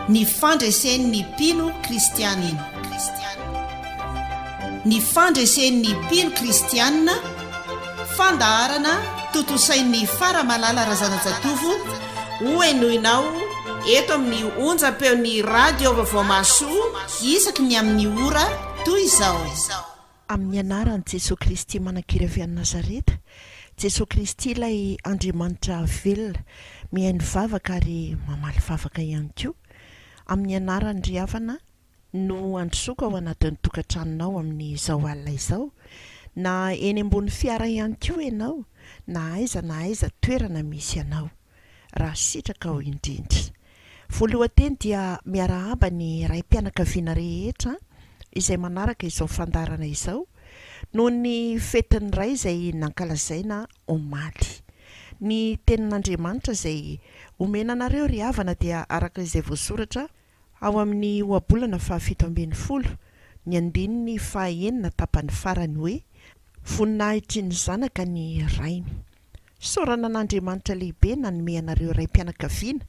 ny fandresen'ny mpino kristianina ny fandresen'ny mpino kristianina fandaharana totosain'ny faramalala razanajatovo hoenoinao eto amin'ny onjam-peon'ny radio vaovao-masoa isaky ny amin'ny ora toy izao. Amin'ny anaran'i Jesosy Kristy manan-kiry avy Nazareta, Jesosy Kristy ilay Andriamanitra velona, mihaino vavaka ary mamaly vavaka ihany koa. Amin'ny anaran'ny Ry Havana no androsoka ao anatin'ny tokantranonao amin'izao alina izao, na eny ambony fiara ihany koa ianao, na aiza toerana misy ianao, raha sitraka ao indrindra. Voalohanteny dia miarahaba ny raim-pianakaviana rehetra izay manaraka izao fandarana izao noho ny fetin'ny ray izay nankalazaina omaly. Ny tenin'Andriamanitra izay omenanareo Ry Havana dia araka izay voasoratra ao amin'ny ohabolana 7:10 ny andininy 9 tapany farany hoe voninahitry ny zanaka ny rainy. Saorana an'Andriamanitra lehibe nanome anareo raim-pianakaviana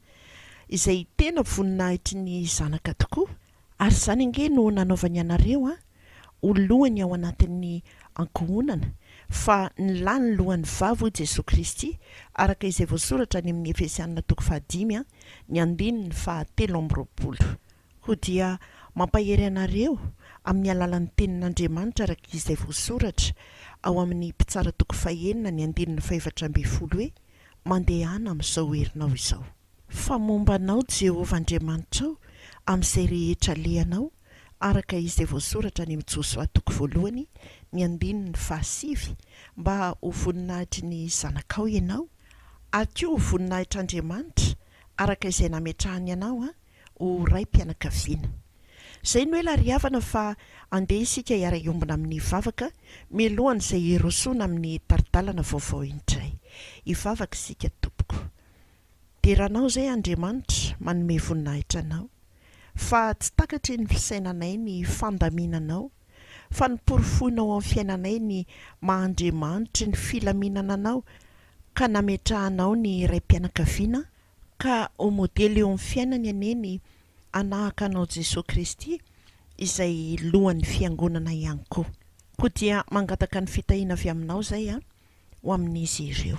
izay tena voninahitry ny zanaka tokoa, ary izany ange no nanaovany anareo olohany ao anatin'ny ankohonana fa ny lany lohan'ny vavy Jesosy Kristy araka izay voasoratra ny amin'ny Efesianina 5 ny andininy 7:20. Ho dia mampahery anareo amin'ny alalan'ny tenin'Andriamanitra araka izay voasoratra ao amin'ny mpitsara 9 ny andininy 4:20 hoe mandehana amin'izao herinao izao. Fa mombanao Jehovah Andriamanitrao amin'izay rehetra lehanao araka izay voasoratra ny Josua 1 ny andininy 7 mba ho voninahitry ny zanakao ianao, ary koa ho voninahitry'Andriamanitra araka izay nametrahany ianao ho raim-pianakaviana. Izay no ela Ry Havana fa andeha isika hiara-iombona amin'ny vavaka mialohan'izay hirosona amin'ny taridalana vaovao indray. Hivavaka isika tompoko. Deranao izay Andriamanitra manome voninahitra anao, fa tsy takatry ny fisainanay ny fandaminanao, fa ny porofonao amin'ny fiainanay ny mahandriamanitry ny filaminana anao ka nametrahanao ny raim-pianakaviana ka ho modely eo amin'ny fiainany aneny anahaka anao Jesosy Kristy izay lohan'ny fiangonana ihany koa. Koa dia mangataka ny fitahiana avy aminao izay ho amin'izy ireo.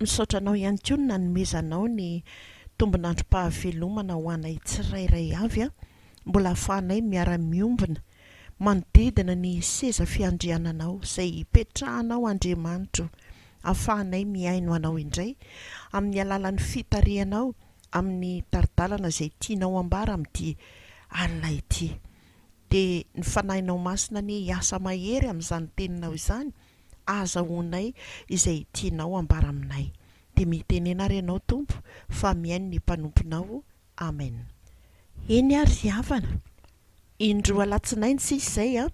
Misaotra anao ihany koa ny nanomezanao ny tombon'androm-pahavelomana ho anay tsirairay avy mbola ahafahanay miara-miombona manodidina ny seza fiandriananao izay petrahanao Andriamanitra, ahafahanay miaino anao indray amin'ny alalan'ny fitarianao amin'ny taridalana izay tianao ambara amin'ity alina ity. Dia ny fanahinao masina ny asa mahery amin'izany teninao izany azahoanay izay tianao ambara aminay. Dia mitenena ary ianao Tompo fa mihaino ny mpanomponao. Amen. Eny ary Ry Havana, indroa alatsinainy sisa izay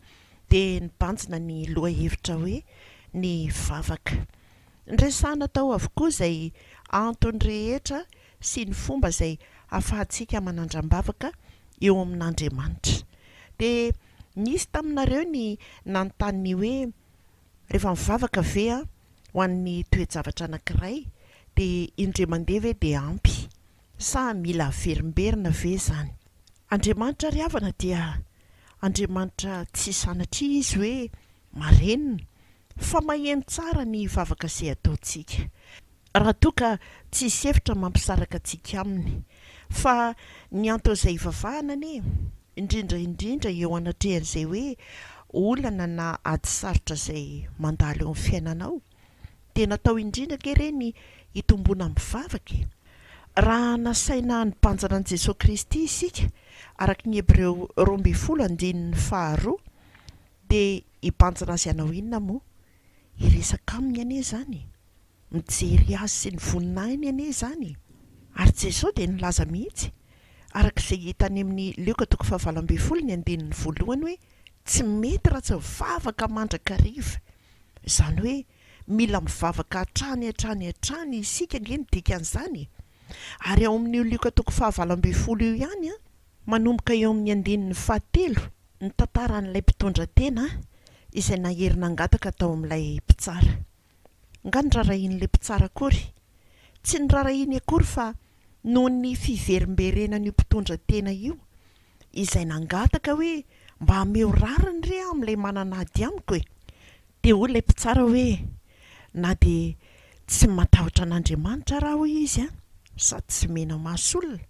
dia nibanjina ny loha hevitra hoe ny vavaka. Ndresahana tao avokoa izay antony rehetra sy ny fomba izay ahafahantsika manandram-bavaka eo amin'Andriamanitra. Dia nisy taminareo ny nanontany hoe rehefa mivavaka ve ho an'ny toe-javatra anankiray dia indray mandeha ve dia ampy sa mila averimberina ve izany? Andriamanitra Ry Havana dia Andriamanitra tsy sanatria izy hoe marenina, fa maheno tsara ny vavaka izay ataontsika. Raha toa ka tsy hevitra mampisaraka antsika aminy, fa ny antony izay ivavahana anie indrindra eo anatrehan'izay hoe olana na ady sarotra izay mandalo eo amin'ny fiainanao dia natao indrindra ke ireny hitomboana mivavaka. Raha nasaina nibanjana an'i Jesosy Kristy isika araka ny Hebreo 12:2 dia hibanjana azy anao inona moa? Hiresaka aminy anie izany, mijery azy sy ny voninahiny anie izany. Ary Jesosy dia nilaza mihitsy araka izay hitany amin'ny Luka 5:20 ny andininy 1 hoe tsy mety raha tsy mivavaka mandrakariva. Izany hoe mila mivavaka hatrany isika nge ny dikan'izany. Ary ao amin'ny Luka 5:20 io ihany manomboka eo amin'ny andininy 7 ny tantaran'ilay mpitondra tena izay naherina angataka tao amin'ilay mpitsara. Nga nirarahin'ilay mpitsara akory? Tsy nirarahiny akory fa noho ny fiverimberenan'io mpitondra tena io izay nangataka hoe mba hameo rariny re amin'ilay mananady amiko e. Dia ho ilay mpitsara hoe na dia tsy matahotra an'Andriamanitra raha hoy izy sady tsy mena maso olona,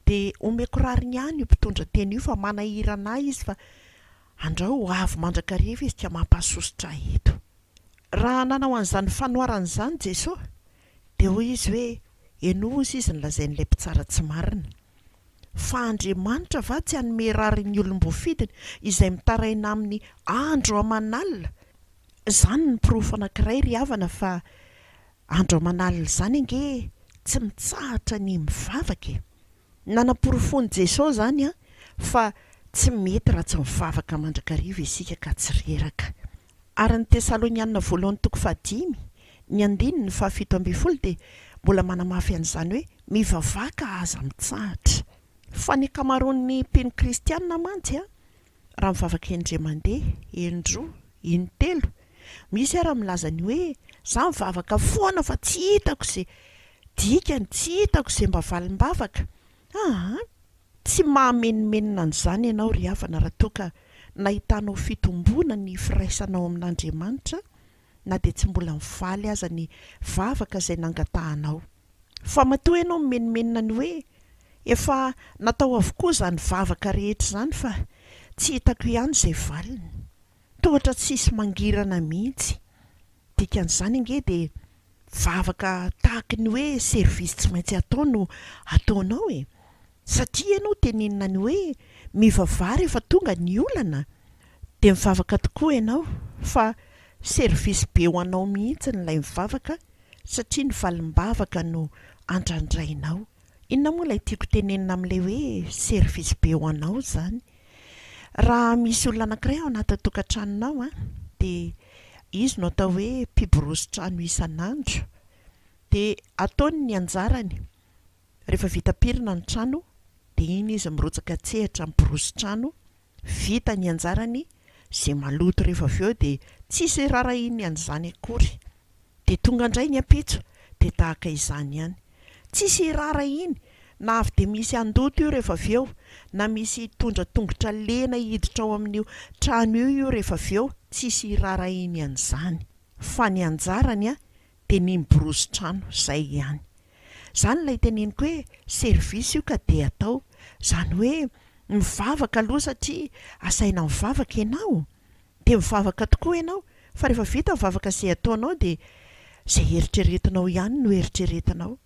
dia omeko rariny ihany io mpitondra tena io fa manahirana izy fa andrao ho avy mandrakariva izy ka mampasositra eto. Raha nanao an'izany fanoharana izany Jesosy dia hoy izy hoe enozy izy nolazain'ilay mpitsara tsy marina. Fa Andriamanitra va tsy hanome rarin'ny olom-bofidiny izay mitaraina amin'ny andro aman'alina. Izany ny pirofo anankiray ry havana fa andro aman'alina izany ange tsy mitsahatra ny mivavaka. Nanam-porofony Jesosy izany fa tsy mety raha tsy mivavaka mandrakariva isika ka tsy reraka. Ary ny Tesalonianina voalohany toko 5 ny 7:12 dia mbola manamafy an'izany hoe mivavaka aza mitsahatra. Fa ny ankamaroan'ny mpino kristianina mantsy raha mivavaka indray mandeha, indroa, intelo, misy raha milaza ny hoe za mivavaka foana fa tsy hitako izay dikany, tsy hitako izay mba valim-bavaka. Tsy mahamenmenina an'izany ianao ry havana raha toa ka nahitanao fitomboana ny firaisanao amin'Andriamanitra na dia tsy mbola mivaly aza ny vavaka izay nangatahanao. Fa matoa ianao mimenmenina ny hoe efa natao avokoa izany vavaka rehetra izany fa tsy hitako ihany izay valiny, tohatra tsisy mangirana mihitsy. Dikan'izany ange dia vavaka tahaka ny hoe servisy tsy maintsy atao no ataonao e. Satria ianao tenenina ny hoe mivavary rehefa tonga ny olana dia mivavaka tokoa ianao, fa servisy be ho anao mihitsy n'ilay mivavaka satria ny valim-bavaka no andrandrainao. Inona moa ilay tiako tenenina amin'ilay hoe servisy be ho anao izany? Raha misy olona anankiray ao anaty tokantranonao dia izy no atao hoe mpiborosy-trano isan'andro, dia ataony ny anjarany rehefa vita pirina ny trano dia iny izy mirotsaka tsehatra miborosy-trano, vita ny anjarany izay maloto rehefa avy eo dia tsisy rarahiny an'izany akory. Dia tonga indray ny ampitso dia tahaka izany ihany, tsisy rarahiny, na avy dia misy andoto io rehefa avy eo, na misy tondra tongotra lena hiditra ao amin'io trano io rehefa avy eo, tsisy rarahiny an'izany. Fa ny anjarany dia ny miborosy-trano izay ihany. Izany ilay teneniko hoe servisy io ka dia atao, izany hoe mivavaka aloha satria asaina mivavaka ianao, dia mivavaka tokoa ianao, fa rehefa vita mivavaka izay ataonao dia izay eritreretinao ihany no eritreretinao.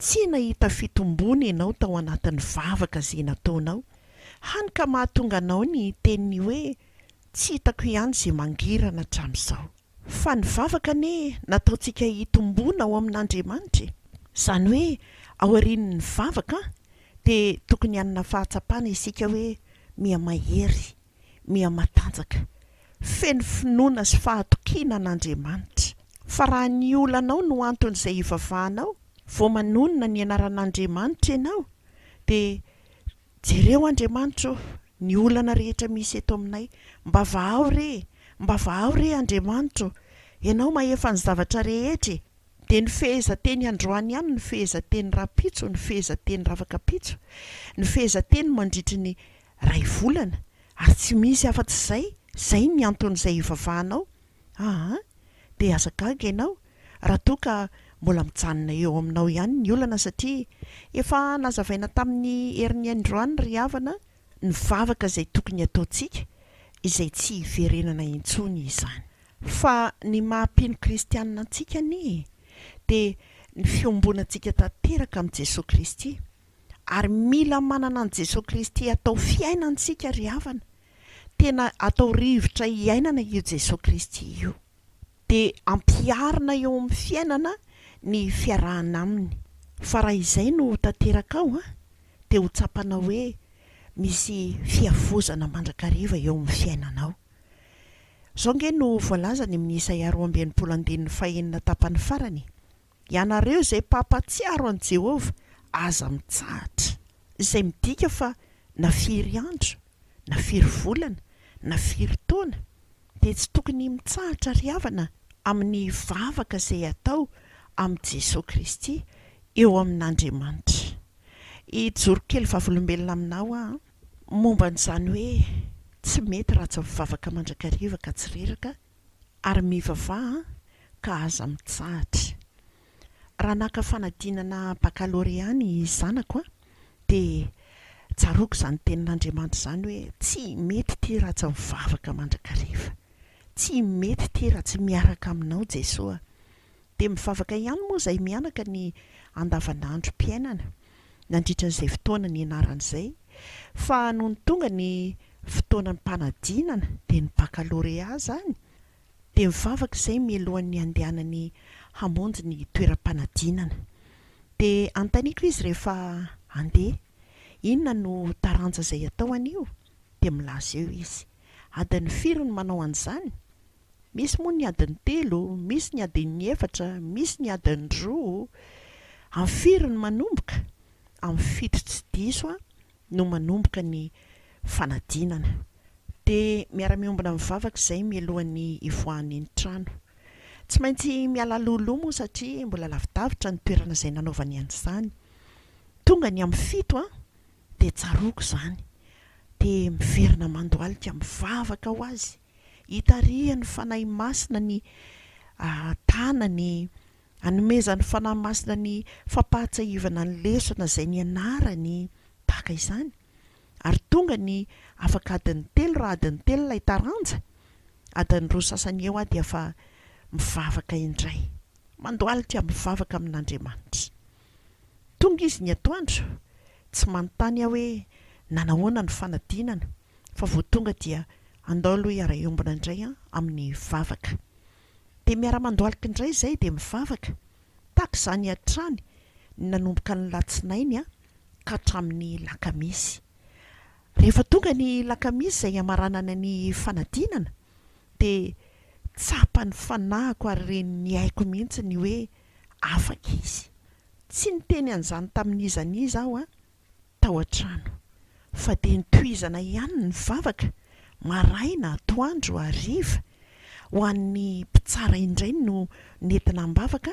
Tsy nahita fitombona ianao tao anatin'ny vavaka izay nataonao, hany ka mahatonga anao ny teniny hoe tsy hitako ihany izay mangirana hatramin'izao. Fa ny vavaka anie nataontsika hitomboana ao amin'Andriamanitra. Izany hoe aorian'ny vavaka dia tokony hanana fahatsapana isika hoe miha-mahery, miha-matanjaka, feno finoana sy fahatokiana an'Andriamanitra. Fa raha ny olanao no anton'izay hivavahanao, vao manonona ny anaran'Andriamanitra ianao, dia jereo Andriamanitra ny olana rehetra misy eto aminay, mba vahao re, mba vahao re Andriamanitra, ianao mahefa ny zavatra rehetra. Dia ny fehezanteny androany ihany, ny fehezanteny rapitso, ny fehezanteny ravakapitso, ny fehezanteny mandritry ny ray volana, ary tsy misy afa-tsy izay, izay ny anton'izay hivavahanao. Dia azagaga ianao raha toa ka mbola mijanona eo aminao ihany ny olana, satria efa nazavaina tamin'ny herin'ny androany ry havana ny vavaka izay tokony ataontsika izay tsy hiverenana intsony izany. Fa ny mahampino kristianina antsika dia ny fiombonantsika tanteraka amin'i Jesosy Kristy, ary mila manana an'i Jesosy Kristy atao fiainantsika ry havana, tena atao rivotra iainana io Jesosy Kristy io, dia ampiarina eo amin'ny fiainana ny fiarahana aminy. Fa raha izay no tanteraka ao dia ho tsapana hoe misy fiavozana mandrakariva eo amin'ny fiainanao. Izao nge no voalaza ny amin'ny Isaia 29:5 tapany farany: ianareo izay mpampatsiaro an' Jehovah aza mitsahatra, izay midika fa na firy andro, na firy volana, na firy taona dia tsy tokony mitsahatra ry havana amin'ny vavaka izay atao amin'i Jesosy Kristy eo amin'Andriamanitra. Ijoro kely vavolombelona aminao a momba n'izany hoe tsy mety raha tsy mivavaka mandrakariva ka tsy reraka ary mivavaha ka aza mitsahatra. Raha naka fanadinana baccalauréat ny zanako a dia tsaroako izany tenin'Andriamanitra izany hoe tsy mety ity raha tsy mivavaka mandrakariva, tsy mety ity raha tsy miaraka aminao Jesosy. Dia mivavaka ihany moa izay mianaka ny andavanandrom-piainana nandritran'izay fotoana ny anaran'izay, fa noho ny tonga ny fotoanan'ny mpanadinana dia ny baccalauréat zany, dia mivavaka izay mialohan'ny andehanany hamonjy ny toeram-panadinana. Dia antaniako izy rehefa andeha, inona no taranja izay atao anio? Dia milaza eo izy, adiny firy no manao an'izany? Misy moa ny adiny 3, misy ny adiny 4, misy ny adiny 2. Amin'ny firy no manomboka? Amin'ny 7 tsy diso no manomboka ny fanadinana. Dia miara-miombona mivavaka izay mialohan'ny ivoahany ny trano. Tsy maintsy miala loloha moa satria mbola lavidavitra ny toerana izay nanaovany an'izany. Tonga ny amin'ny 7 dia tsaroako izany. Dia miverina mandohalika mivavaka ho azy, hitarihany fanahy masina ny tanany, hanomezany fanahy masina ny fampahatsahivana ny lesona izay nianarany, tahaka izany. Ary tonga ny afaka adiny 3 raha adiny 3 ilay taranja, adiny 2 sasany eo dia fa mivavaka indray, mandohalika mivavaka amin'Andriamanitra. Tonga izy ny atoandro, tsy manontany aho hoe nanahoana ny fanadinana, fa vao tonga dia andao aloha hiara-iombona indray amin'ny vavaka. Dia miara-mandohalika indray izay dia mivavaka, tahaka izany hatrany nanomboka ny latsinainy ka hatramin'ny lakamisy. Rehefa tonga ny lakamisy izay hamaranana ny fanadinana, dia tsapany fanahiko ary ny haiko mihitsy ny hoe afaka izy. Tsy niteny an'izany tamin'iza n'iza aho tao an-trano, fa dia nitohizana ihany ny vavaka maraina, atoandro, hariva, ho an'ny mpitsara indray no nentina mivavaka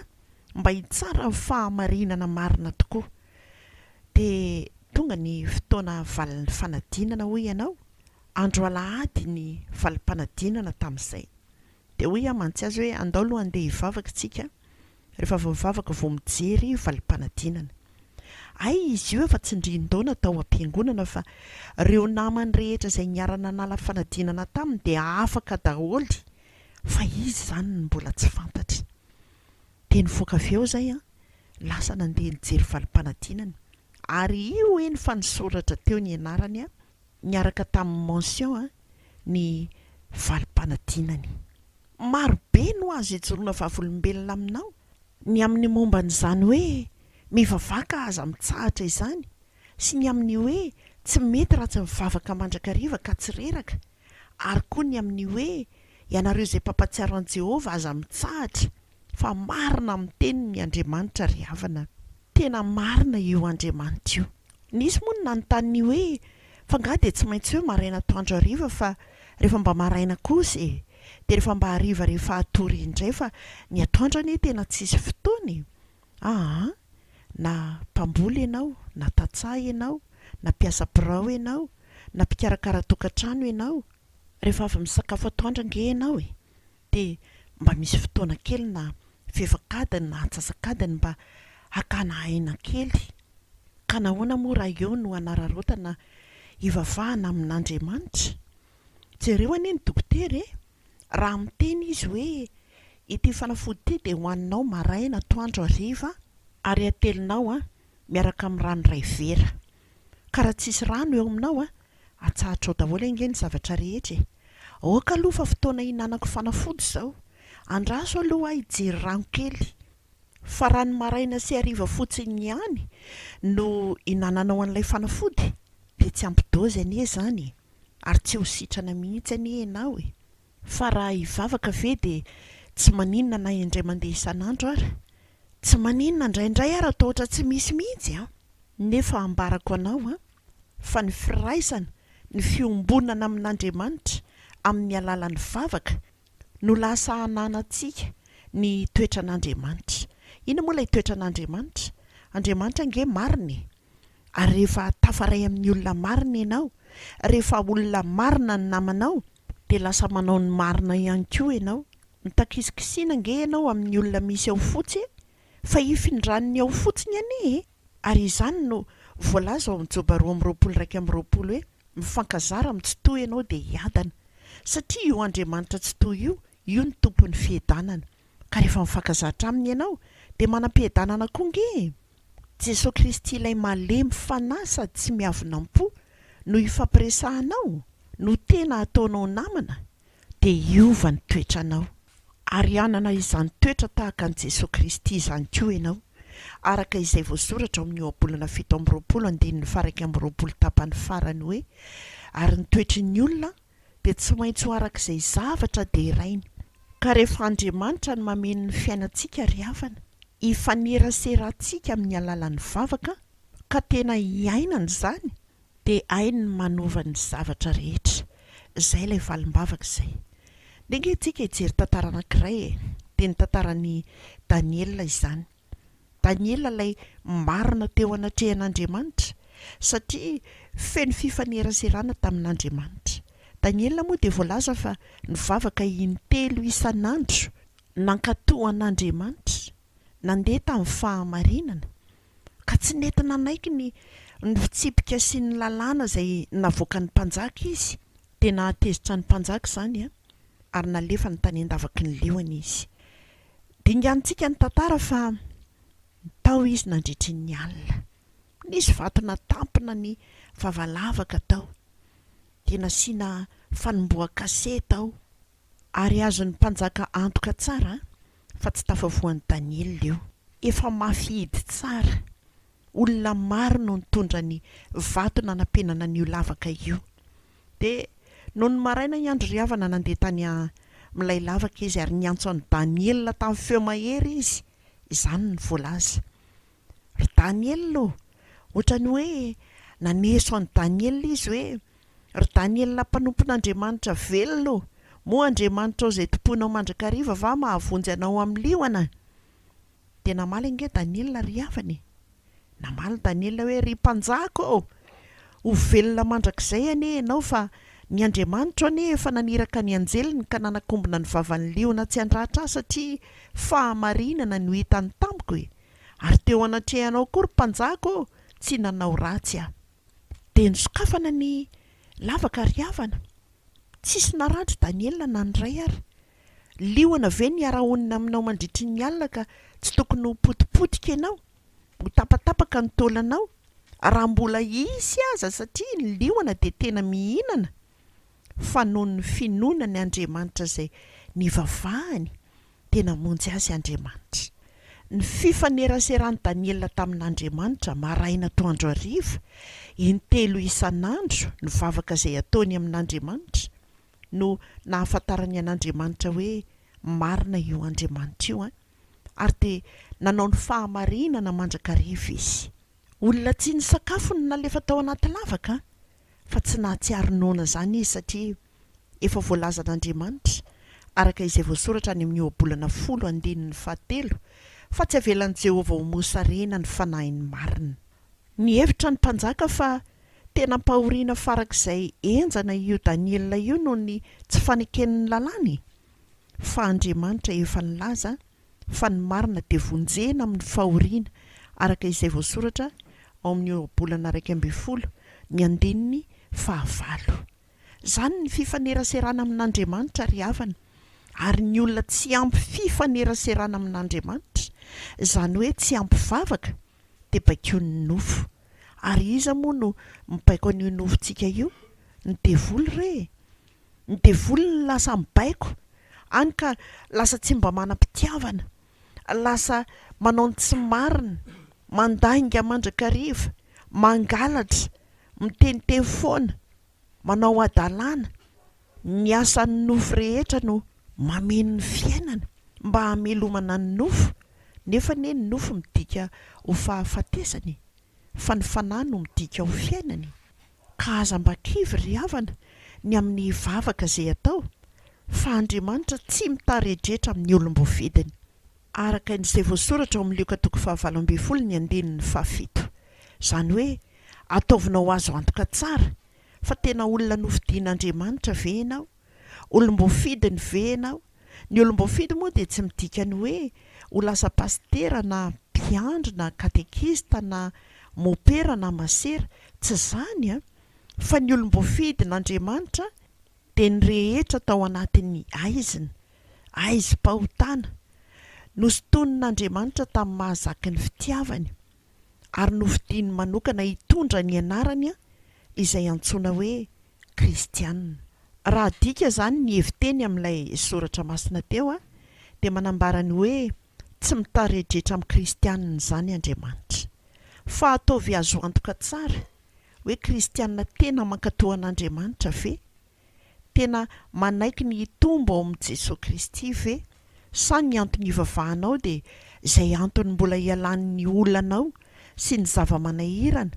mba hitsara ny fahamarinana marina tokoa. Dia tonga ny fotoana valin'ny fanadinana hoy ianao, andro alahady ny valim-panadinana tamin'izay. Dia hoy amantsy azy hoe andao aloha andeha hivavaka tsika, rehefa vao mivavaka vao mijery valim-panadinana. Ay, izy io efa tsindrin-daona tao am-piangonana, fa ireo namany rehetra izay niarana nala fanadinana taminy dia afaka daholo, fa izy izany no mbola tsy fantatra. Dia nivoaka avy eo izay lasa nandeha nijery valim-panadinana, ary io hoe ny fa nisoratra teo ny anarany niaraka tamin'ny mention ny valim-panadinany. Marobe no azo ijoroana vavolombelona aminao ny amin'ny momba n'izany hoe mivavaka aza mitsahatra izany, sy ny amin'ny hoe tsy mety raha tsy mivavaka mandrakariva ka tsy reraka, ary koa ny amin'ny hoe ianareo izay mpampatsiaro an' Jehovah aza mitsahatra, fa marina amin'ny tenin'ny Andriamanitra ry havana. Tena marina io Andriamanitra io. Nisy moa ny nanontany hoe fa ngaha dia tsy maintsy hoe maraina atoandro hariva, fa rehefa mba maraina kosa dia rehefa mba hariva rehefa hatory indray, fa ny atoandro anie tena tsisy fotoana. Na mpamboly ianao, na tantsaha ianao, na mpiasa birao ianao, na mpikarakara tokantrano ianao, rehefa avy misakafo atoandro ange ianao dia mba misy fotoana kely na fefakadiny na atsasakadiny mba hakana aina kely. Ka nahoana moa raha eo no anararotana hivavahana amin'Andriamanitra? Jereo anie ny dokotera raha miteny izy hoe ity fanafody ity dia hoaninao maraina, atoandro, hariva, ary atelinao miaraka amin'ny rano iray vera. Ka raha tsisy rano eo aminao atsahatra ao daholo ange ny zavatra rehetra. Aoka aloha fa fotoana hihinanako fanafody izao, andraso aloha hijery rano kely. Fa raha ny maraina sy hariva fotsiny ihany no hinananao an'ilay fanafody dia tsy ampy-dôzy anie izany, ary tsy ho sitrana mihitsy anie ianao Fa raha hivavaka ve dia tsy maninona na indray mandeha isan'andro ary, tsy maninona indraindray ary atao ohatra tsy misy mihitsy nefa ambarako anao fa ny firaisana, ny fiombonana amin'Andriamanitra amin'ny alalan'ny vavaka no lasa hananantsika ny toetran'Andriamanitra. Ina moa ilay toetran'Andriamanitra? Andriamanitra nge mariny, ary rehefa tafaray amin'ny olona marina ianao, rehefa olona marina ny namanao, dia lasa manao ny marina ihany koa ianao. Mitakisikisina nge ianao amin'ny olona misy ao fotsy, fa ifindraniny ao fotsiny anie. Ary izany no voalaza ao amin'ny Joba 2:2 hoe mifankazara mitsitohy ianao dia hiadana, satria io Andriamanitra tsitohy io ny tompon'ny fihedanana. Ka rehefa mifankazatra aminy ianao dia manam-pihedanana koa nge. Jesosy Kristy ilay malemy fanahy sady tsy miavonam-po no ifampiresahanao, no tena ataonao namana, dia hiova ny toetranao. Ary anana izany toetra tahaka an' Jesosy Kristy izany koa ianao, araka izay voasoratra ao amin'ny ohabolana 7:1 tapany farany hoe, ary ny toetry ny olona dia tsy maintsy ho arak'izay zavatra dia rainy. Ka rehefa Andriamanitra ny mameno ny fiainantsika ry havana, ifaneraserantsika amin'ny alalan'ny vavaka, ka tena hiainana izany, dia hainy ny manova ny zavatra rehetra. Izay ilay valim-bavaka izay. Dia nge tsika hijery tantara anankiray, dia ny tantaran'i Daniela izany. Daniela ilay marina teo anatrehan'Andriamanitra, satria feno fifaneraserana tamin'Andriamanitra. Daniela moa dia voalaza fa nivavaka intelo isan'andro nankatohan'Andriamanitra, nandeha tamin'ny fahamarinana, ka tsy nentina naiky ny fitsipika sy ny lalàna izay navoaka ny mpanjaka izy, dia nahatezitra ny mpanjaka izany ary nalefa ny tany an-davaky ny leoana izy. Dingantsika ny tantara fa tao izy nandritry ny alina, nisy vatona tampina ny vavalavaka tao, dia nasiana fanomboan-kase tao, ary azon'ny mpanjaka antoka tsara fa tsy tafavoan'ny Daniela io. Efa mafidy tsara, olona maro no nitondra ny vatona nampenana n'io lavaka io. Dia noho ny maraina ny andro ry havana nandeha tany amin'ilay lavaka izy ary niantso an'i Daniela tamin'ny feo mahery izy. Izany ny voalaza. Ry Daniela, ohatrany hoe naneso an'i Daniela izy hoe, ry Daniela mpanompon'Andriamanitra velona, moa Andriamanitra ao izay tomponao mandrakariva va mahavonjy anao amin'ny liona. Dia namaly ange Daniela ry havany. Namaly Daniela hoe, ry mpanjako, ho velona mandrakizay anie ianao, fa ny Andriamanitra anie efa naniraka ny anjeliny ka nanakombona ny vavan'ny liona tsy handratra ahy, satria fahamarinana no hitany tamiko ary teo anatrehanao koa ry mpanjako, tsy nanao ratsy aho. Dia nisokafana ny lavaka ry havana. Tsisy naratra Daniela na ndray ary. Liona ve ny ara-onina aminao mandritry ny alina ka tsy tokony ho potipotika ianao, ho tapatapaka ny taulanao, raha mbola isy aza, satria ny liona dia tena mihinana. Fa noho ny finoana ny Andriamanitra izay nivavahany, tena monjy azy Andriamanitra. Ny fifaneraseran'i Daniela tamin'Andriamanitra maraina toandro hariva, intelo isan'andro ny vavaka izay ataony amin'Andriamanitra, no nahafantarany an'Andriamanitra hoe marina io Andriamanitra io, ary dia nanao ny fahamarinana mandrakariva izy. Olona tsy ny sakafo no nalefa tao anaty lavaka, fa tsy nahatsiaro noana izany izy, satria efa voalaza an'Andriamanitra araka izay voasoratra any amin'ny ohabolana 10:7, fa tsy avelan'i Jehovah ho mosarena ny fanahiny marina. Ny hevitra ny mpanjaka fa tena mpahoriana farak'izay enjana io Daniela io noho ny tsy faneken'ny lalàny, fa Andriamanitra efa nilaza fa ny marina dia vonjena amin'ny fahoriana, araka izay voasoratra ao amin'ny ohabolana 2:9. Izany ny fifaneraserana amin'Andriamanitra ry havana, ary ny olona tsy ampy fifaneraserana amin'Andriamanitra, izany hoe tsy ampy vavaka, dia baiko ny nofo. Ary iza moa no mibaiko an'io nofontsika io? Ny devoly re. Ny devoly ny lasa mibaiko, any ka lasa tsy mba manam-pitiavana, lasa manao ny tsy marina, mandainga mandrakariva, mangalatra, miteniteny foana, manao adalàna. Ny asan'ny nofo rehetra no mameno ny fiainana mba hamelomana ny nofo, nefa ny nofo midika ho fahafatesany, fa ny fanahy no midika ho fiainany. Ka aza mba-kivy ry havana ny amin'ny vavaka izay atao, fa Andriamanitra tsy mitarejetra amin'ny olom-boafidiny. araka n'izay voasoratra ao amin'ny Luka 7:7 izany hoe ataovinao azo antoka tsara fa tena olona nofidian'Andriamanitra ve ianao, olom-boafidiny ve ianao? Ny olom-boafidy moa dia tsy midika ny hoe ho lasa pastera na mpiandry na katekista na mopera na masera, tsy izany a, fa ny olom-boafidin'Andriamanitra dia ny rehetra tao anatin'ny aiziny, aizim-pahotana, nosotonin'Andriamanitra tamin'ny mahazaky ny fitiavany ary nofidiany manokana hitondra ny anarany izay antsoina hoe kristianina. Raha dika izany ny heviteny amin'ilay soratra masina teo dia manambara ny hoe tsy mitarejetra amin'ny kristianina izany Andriamanitra, fa ataovy azo antoka tsara hoe kristianina tena mankatoa an'Andriamanitra ve? Tena manaiky ny hitombo ao amin'i Jesosy Kristy ve? Sa ny antony ivavahanao dia izay antony mbola hialan'ny olanao sy ny zava-manahirana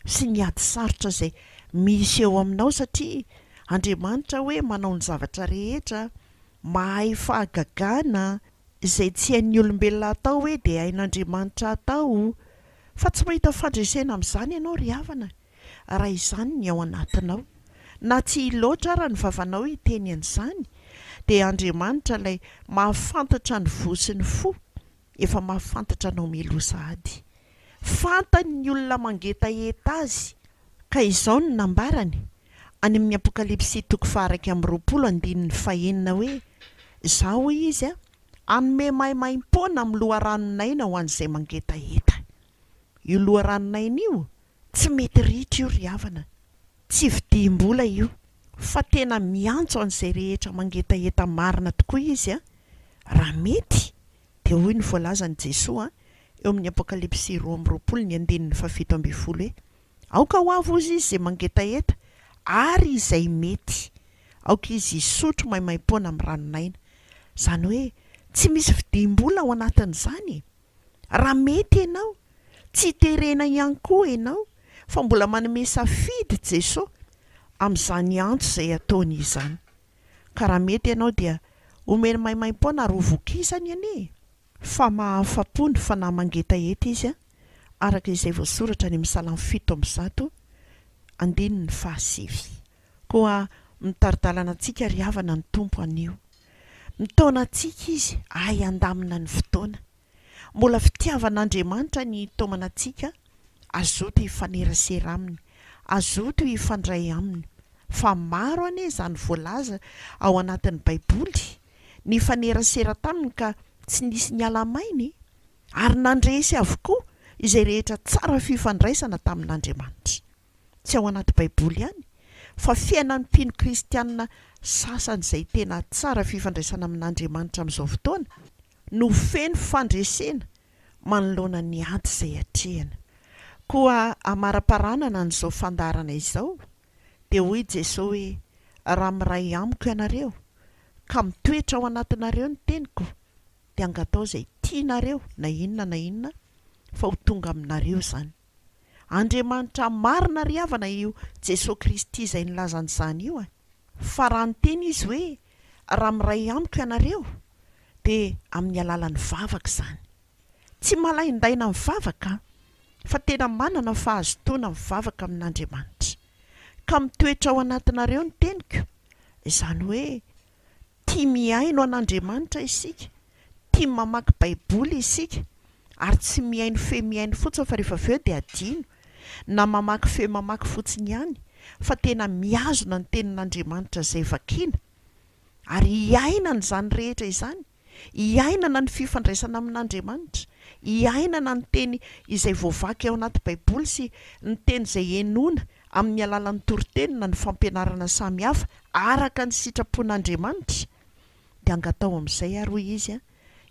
sy ny ady sarotra izay misy eo aminao, satria Andriamanitra hoe manao ny zavatra rehetra, mahay fahagagana izay tsy hain'ny olombelona atao hoe dia hain'Andriamanitra atao, fa tsy mahita fandresena amin'izany ianao ry havana raha izany ny ao anatinao, na tsy loatra ara ny vavanao hiteny an'izany dia Andriamanitra ilay mahafantatra ny vo sy ny fo efa mahafantatra anao milosa ady. Fantany ny olona mangetaeta azy, ka izao ny nambarany any amin'ny Apokalipsy 2:2-5 hoe izao izy anome mahimaimpona amin'ny loharanonaina ho an'izay mangetaeta. Io loharanonaina io tsy mety ritra io ry havana, tsy vidim-bola io, fa tena miantso an'izay rehetra mangetaeta marina tokoa izy raha mety dia hoy ny voalazan'i Jesosy eo amin'ny Apokalipsy 2:7 hoe aoka ho avo izy izay mangetaeta ary izay mety, aoka izy hisotro mahimaimpona amin'ny ranonaina. Izany hoe tsy misy vidim-bola ao anatin'izany. Raha mety ianao, tsy terena ihany koa ianao, fa mbola manome safidy Jesosy amin'izany antso izay ataony izany. Ka raha mety ianao dia omeny mahimaimpona ary ho vokisany anie, fa mahafa-po ny fanahy mangetaeta izy araka izay voasoratra ny Psalm 7:7. Koa mitaridalana antsika ry havana ny tompo anio, mitaona antsika izy andamina ny fotoana. Mbola fitiavan'Andriamanitra ny tomana antsika, azoto hifanerasera aminy, azoto hifandray aminy, fa maro anie izany voalaza ao anatin'ny Baiboly ny fanerasera taminy ka tsy nisy ny alamainy ary nandresy avokoa izay rehetra tsara fifandraisana tamin'Andriamanitra. Tsy ao anaty Baiboly ihany, fa fiainan'ny mpino kristianina sasany izay tena tsara fifandraisana amin'Andriamanitra amin'izao fotoana no feno fandresena manoloana ny ady izay hatrehana. Koa amara-paranana n'izao fandaharana izao dia hoy Jesosy hoe raha miray amiko ianareo ka mitoetra ao anatinareo ny teniko dia angatao izay tianareo na inona fa ho tonga aminareo izany. Andriamanitra marina ry havana io Jesosy Kristy izay nilazan'izany io fa raha niteny izy hoe raha miray amiko ianareo dia amin'ny alalan'ny vavaka izany. Tsy malaindaina mivavaka, fa tena manana fahazotoana mivavaka amin'Andriamanitra ka mitoetra ao anatinareo ny teniko. Izany hoe tia miaino an'Andriamanitra isika, tia mamaky Baiboly isika, ary tsy miaino fe miaino fotsiny fa rehefa avy eo dia adino, na mamaky fe mamaky fotsiny ihany, fa tena miazona ny tenin'Andriamanitra izay vakiana ary hiainana izany rehetra izany, hiainana ny fifandraisana amin'Andriamanitra, hiainana ny teny izay voavaky ao anaty Baiboly sy ny teny izay henoina amin'ny alalan'ny toritenina ny fampianarana samihafa araka ny sitrapon'Andriamanitra. Dia angatao amin'izay ary hoy izy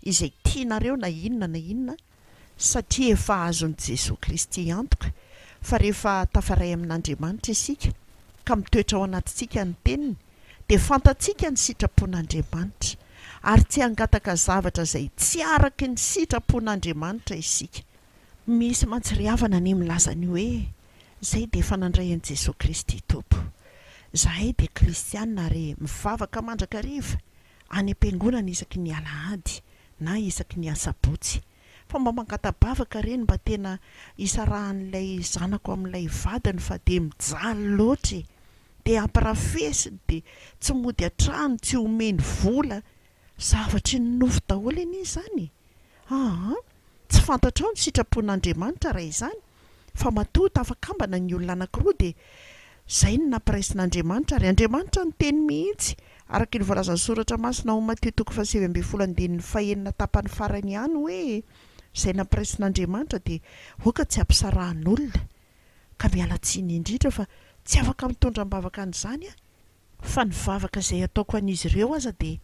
izay tianareo na inona, satria efa azon'i Jesosy Kristy antoka fa rehefa tafaray amin'Andriamanitra isika ka mitoetra ao anatintsika ny teniny dia fantatsika ny sitrapon'Andriamanitra ary tsy hangataka zavatra izay tsy araky ny sitrapon'Andriamanitra isika. Misy mantsiriavana ny milazany hoe izay dia efa nandray an'i Jesosy Kristy tompo, izahay dia kristianina ary mivavaka mandrakariva any am-piangonana isaky ny alahady na isaky ny asabotsy. Fa mba mangatabavaka reny mba tena isarahan'ilay zanako amin'ilay vadiny fa de mijaly loatra de amparafesiny de tsy mody atrano, tsy omeny vola, zavatry ny nofo daholo iny zany. Tsy fantatra ao ny sitrapon'Andriamanitra raha izany, fa matoa tafakambana ny olona anankiroa de zay ny nampiraisin'Andriamanitra ary Andriamanitra ny teny mihitsy araka ny voalazan'ny soratra masina ao Matteo 7:20 tapany farany ihany hoe zay nampiraisin'Andriamanitra de hoka tsy ampisarahan'olona, ka miala tsiny indrindra fa tsy afaka mitondra mbavaka an'izany fa ny vavaka izay ataoko an'izy ireo aza de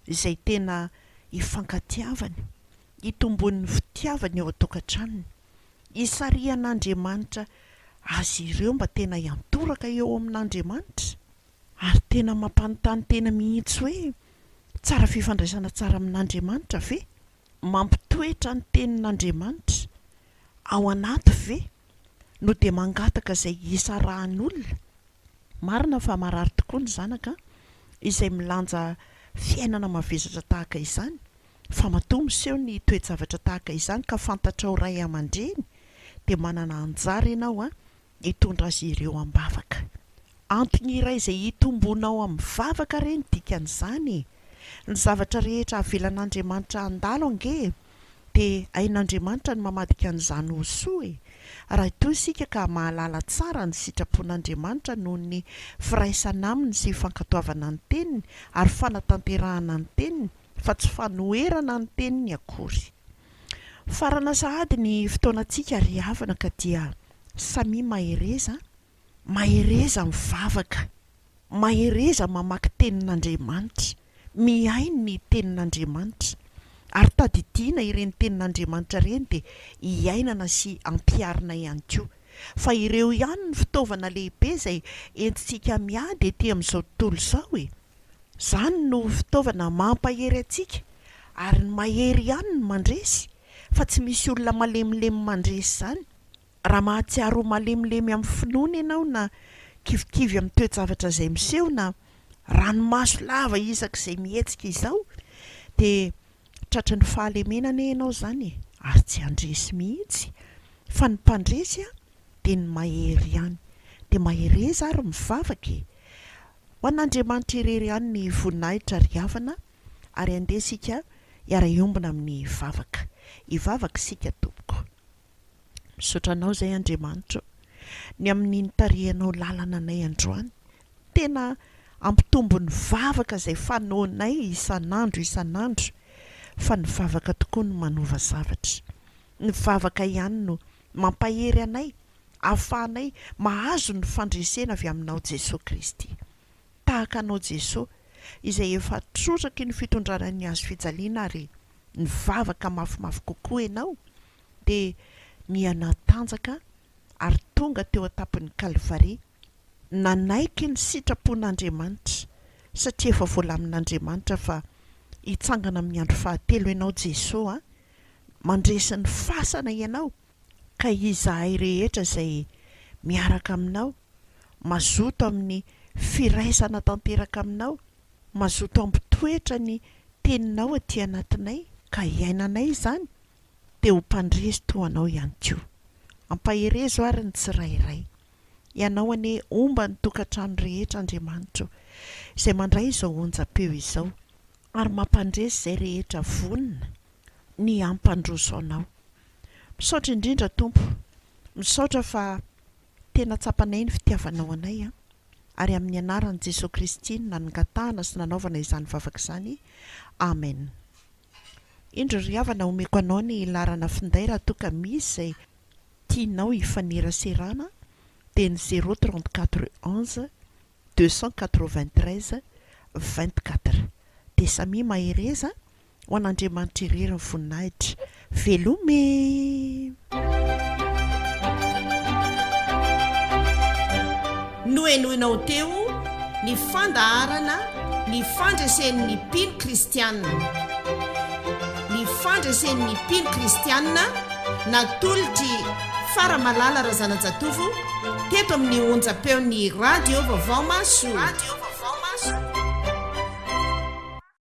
izay tena ifankatiavany, itombon'ny fitiavany eo an-tokantranony, isarian'Andriamanitra azy ireo mba tena hiantoraka eo amin'Andriamanitra, ary tena mampanontany tena mihitsy hoe tsara fifandraisana tsara amin'Andriamanitra ve? Mampitoetra ny tenin'Andriamanitra ao anaty ve? No de mangataka izay isarahan'olona. Marina fa marary tokoa ny zanaka izay milanja fiainana mavesatra tahaka izany, fa matoa miseho ny toe-javatra tahaka izany ka fantatra ao ray aman-dreny de manana anjara ianao hitondra azy ireo ambavaka. Antony iray izay hitombonao amin'ny vavaka reny dikan'izany, ny zavatra rehetra avelan'Andriamanitra andalo ange de ain'Andriamanitra ny mamadika an'izany ho soa raha toa isika ka mahalala tsara ny sitrapon'Andriamanitra noho ny firaisana aminy sy fankatoavana ny teniny ary fanatanterahana ny teniny fa tsy fanoherana ny teniny akory. Farana sahady ny fotoanantsika ry havana ka dia samy mahereza mivavaka, mahereza mamaky tenin'Andriamanitra, miainy ny tenin'Andriamanitra ary tadidiana ireny tenin'Andriamanitra ireny de hiainana sy ampiarina ihany koa. Fa ireo ihany ny fitaovana lehibe izay entintsika miady ety amin'izao tontolo izao Zany no fitaovana mampahery antsika ary ny mahery ihany ny mandresy, fa tsy misy olona malemilemy mandresy zany. Raha mahatsiaro malemilemy amin'ny finoana ianao na kivikivy amin'ny toe-javatra izay miseho na ranomaso lava isak'izay mihetsika izao de tratra ny fahalemenana ianao zany ary tsy andresy mihitsy. Fa ny mpandresy de ny mahery ihany, de mahereza ary mivavaka. Ho an'Andriamanitra irery ihany ny voninahitra ry havana ary andesika hiara-iombona amin'ny vavaka. Hivavaka sika tompoko. Misotranao zay Andriamanitra, ny amin'ny nitarihanao lalana anay androany, tena ampitombo ny vavaka izay fanaonay isan'andro, fa ny vavaka tokoa no manova zavatra. Ny vavaka ihany no mampahery anay, ahafahanay mahazo ny fandresena avy aminao Jesosy Kristy. Tahaka anao Jesosy izay efa trotraky ny fitondrana ny azo fijaliana ary ny vavaka mafimafy kokoa ianao de mianatanjaka ary tonga teo an-tapon'ny Kalvaria, nanaiky ny sitrapon'Andriamanitra satria efa voalamin'Andriamanitra fa hitsangana amin'ny andro fahatelo ianao Jesosy mandresy ny fasana ianao, ka izahay rehetra izay miaraka aminao, mazoto amin'ny firaisana tanteraka aminao, mazoto ampitoetra ny teninao aty anatinay, ka iainanay izany de ho mpandresy toa anao ihany koa. Ampaherezo ary ny tsirairay. Ianao ane omba ny tokantrano rehetra Andriamanitra izay mandray izao onjam-peo izao ary mampandresy izay rehetra vonina ny ampandroso anao. Misaotra indrindra Tompo, misaotra fa tena tsapanay ny fitiavanao anay ary amin'ny anaran'i Jesosy Kristy nangatahana sy nanaovana izany vavaka izany. Amen. Indro ry havana omeko anao ny larana finday raha toa ka misy izay tianao hifaneraserana de ny 034 11 293 24 de samy mahereza ho an'Andriamanitra irery ny voninahitra. Velome. Noenoinao teo ny fandaharana ny fandresen'ny mpino kristianina. Ny fandresen'ny mpino kristianina natolotry Faramalala Razanajatovo teto amin'ny onjam-peon'ny radio Vaovao Masoa.